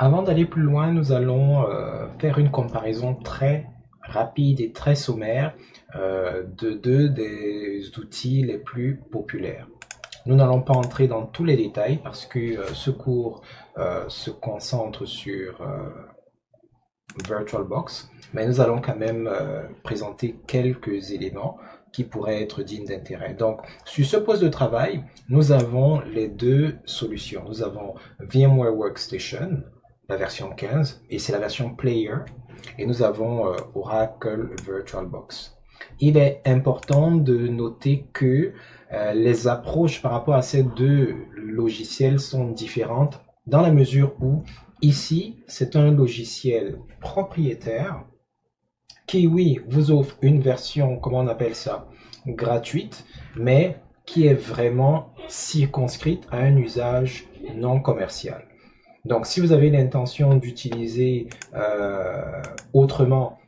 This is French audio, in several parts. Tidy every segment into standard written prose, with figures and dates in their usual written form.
Avant d'aller plus loin, nous allons faire une comparaison très rapide et très sommaire de deux des outils les plus populaires. Nous n'allons pas entrer dans tous les détails parce que ce cours se concentre sur VirtualBox, mais nous allons quand même présenter quelques éléments qui pourraient être dignes d'intérêt. Donc, sur ce poste de travail, nous avons les deux solutions. Nous avons VMware Workstation, la version 15, et c'est la version Player, et nous avons Oracle VirtualBox. Il est important de noter que les approches par rapport à ces deux logiciels sont différentes dans la mesure où ici, c'est un logiciel propriétaire qui, oui, vous offre une version, comment on appelle ça, gratuite, mais qui est vraiment circonscrite à un usage non commercial. Donc, si vous avez l'intention d'utiliser autrement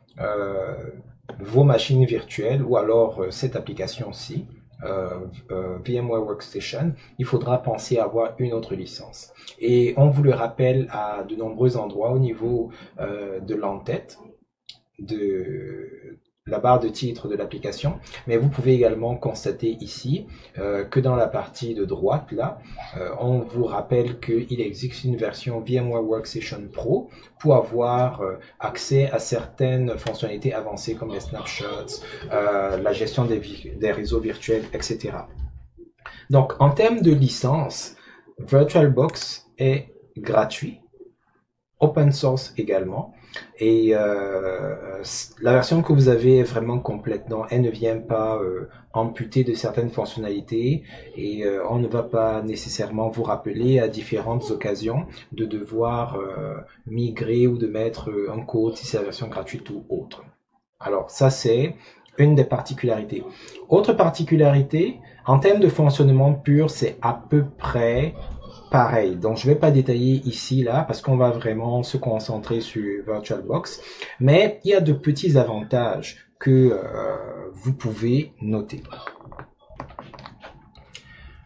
vos machines virtuelles ou alors cette application-ci, VMware Workstation, il faudra penser à avoir une autre licence. Et on vous le rappelle à de nombreux endroits au niveau de l'entête, de la barre de titre de l'application, mais vous pouvez également constater ici que dans la partie de droite, là, on vous rappelle qu'il existe une version VMware Workstation Pro pour avoir accès à certaines fonctionnalités avancées comme les snapshots, la gestion des réseaux virtuels, etc. Donc, en termes de licence, VirtualBox est gratuit, open source également, et la version que vous avez est vraiment complète. Donc, elle ne vient pas amputer de certaines fonctionnalités et on ne va pas nécessairement vous rappeler à différentes occasions de devoir migrer ou de mettre un code si c'est la version gratuite ou autre. Alors, ça c'est une des particularités. Autre particularité, en termes de fonctionnement pur, c'est à peu près pareil. Donc, je ne vais pas détailler ici, là, parce qu'on va vraiment se concentrer sur VirtualBox. Mais il y a de petits avantages que vous pouvez noter.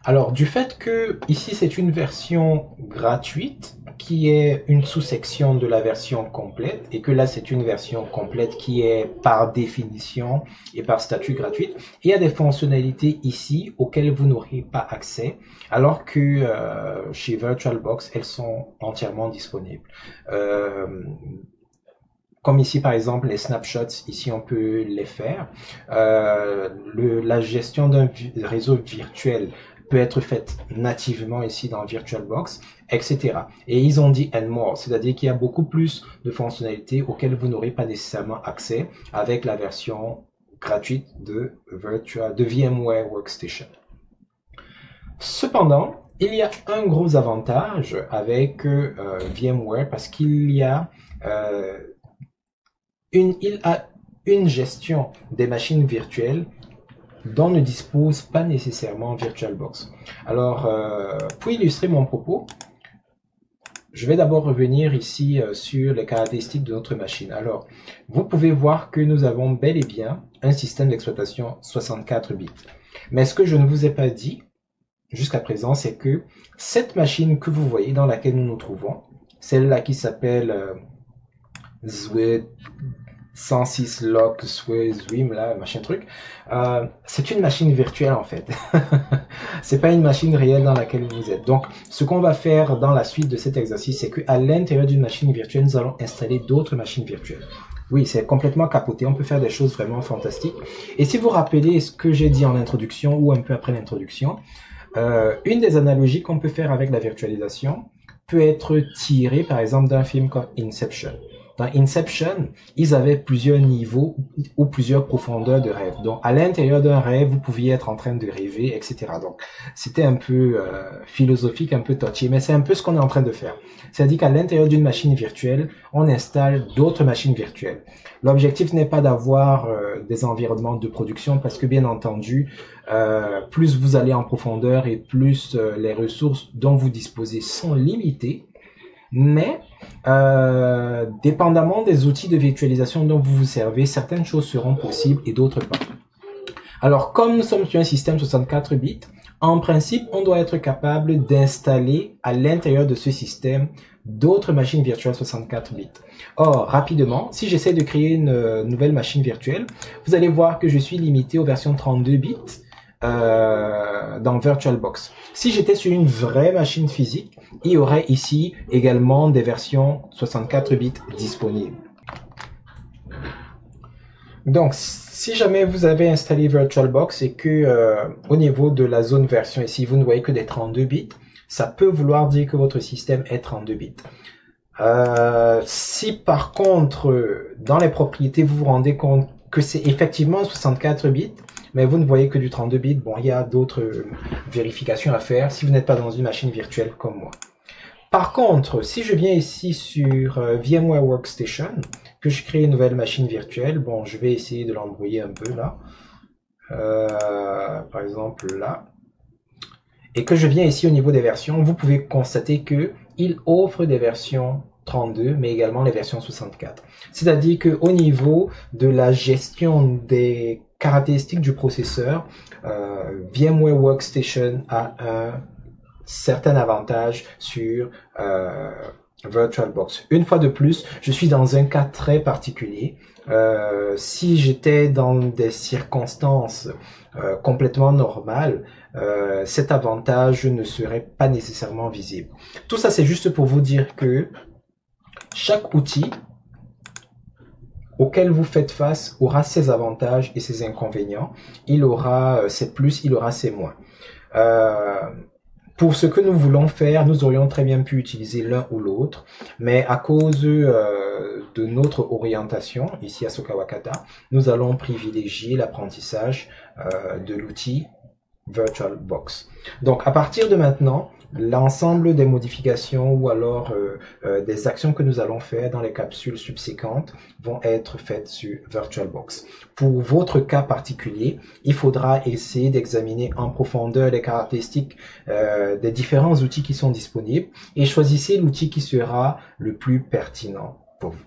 Alors, du fait que ici, c'est une version gratuite qui est une sous-section de la version complète et que là, c'est une version complète qui est par définition et par statut gratuite, il y a des fonctionnalités ici auxquelles vous n'aurez pas accès alors que chez VirtualBox, elles sont entièrement disponibles. Comme ici, par exemple, les snapshots, ici, on peut les faire. La gestion d'un réseau virtuel peut être faite nativement ici dans VirtualBox, etc. Et ils ont dit and more, c'est-à-dire qu'il y a beaucoup plus de fonctionnalités auxquelles vous n'aurez pas nécessairement accès avec la version gratuite de VMware Workstation. Cependant, il y a un gros avantage avec VMware parce qu'il a une gestion des machines virtuelles dont ne dispose pas nécessairement VirtualBox. Alors, pour illustrer mon propos, je vais d'abord revenir ici sur les caractéristiques de notre machine. Alors, vous pouvez voir que nous avons bel et bien un système d'exploitation 64 bits. Mais ce que je ne vous ai pas dit jusqu'à présent, c'est que cette machine que vous voyez dans laquelle nous nous trouvons, celle-là qui s'appelle Zwid 106 Lock Swim là machin truc, c'est une machine virtuelle en fait. C'est pas une machine réelle dans laquelle vous êtes. Donc ce qu'on va faire dans la suite de cet exercice, c'est qu'à l'intérieur d'une machine virtuelle, nous allons installer d'autres machines virtuelles. Oui, c'est complètement capoté, on peut faire des choses vraiment fantastiques. Et si vous rappelez ce que j'ai dit en introduction ou un peu après l'introduction, une des analogies qu'on peut faire avec la virtualisation peut être tirée par exemple d'un film comme Inception. Dans Inception, ils avaient plusieurs niveaux ou plusieurs profondeurs de rêve. Donc, à l'intérieur d'un rêve, vous pouviez être en train de rêver, etc. Donc, c'était un peu philosophique, un peu touchy, mais c'est un peu ce qu'on est en train de faire. C'est-à-dire qu'à l'intérieur d'une machine virtuelle, on installe d'autres machines virtuelles. L'objectif n'est pas d'avoir des environnements de production parce que, bien entendu, plus vous allez en profondeur et plus les ressources dont vous disposez sont limitées. Mais, dépendamment des outils de virtualisation dont vous vous servez, certaines choses seront possibles et d'autres pas. Alors, comme nous sommes sur un système 64 bits, en principe, on doit être capable d'installer à l'intérieur de ce système d'autres machines virtuelles 64 bits. Or, rapidement, si j'essaie de créer une nouvelle machine virtuelle, vous allez voir que je suis limité aux versions 32 bits dans VirtualBox. Si j'étais sur une vraie machine physique, il y aurait ici également des versions 64 bits disponibles. Donc, si jamais vous avez installé VirtualBox et que au niveau de la zone version ici, vous ne voyez que des 32 bits, ça peut vouloir dire que votre système est 32 bits. Si par contre, dans les propriétés, vous vous rendez compte que c'est effectivement 64 bits, mais vous ne voyez que du 32 bits, bon, il y a d'autres vérifications à faire si vous n'êtes pas dans une machine virtuelle comme moi. Par contre, si je viens ici sur VMware Workstation, que je crée une nouvelle machine virtuelle, bon, je vais essayer de l'embrouiller un peu là, par exemple là, et que je viens ici au niveau des versions, vous pouvez constater que il offre des versions 32, mais également les versions 64. C'est-à-dire que au niveau de la gestion des caractéristiques du processeur, VMware Workstation a un certain avantage sur VirtualBox. Une fois de plus, je suis dans un cas très particulier. Si j'étais dans des circonstances complètement normales, cet avantage ne serait pas nécessairement visible. Tout ça, c'est juste pour vous dire que chaque outil auquel vous faites face aura ses avantages et ses inconvénients. Il aura ses plus, il aura ses moins. Pour ce que nous voulons faire, nous aurions très bien pu utiliser l'un ou l'autre, mais à cause de notre orientation, ici à Sokawakata, nous allons privilégier l'apprentissage de l'outil VirtualBox. Donc, à partir de maintenant, l'ensemble des modifications ou alors des actions que nous allons faire dans les capsules subséquentes vont être faites sur VirtualBox. Pour votre cas particulier, il faudra essayer d'examiner en profondeur les caractéristiques des différents outils qui sont disponibles et choisissez l'outil qui sera le plus pertinent pour vous.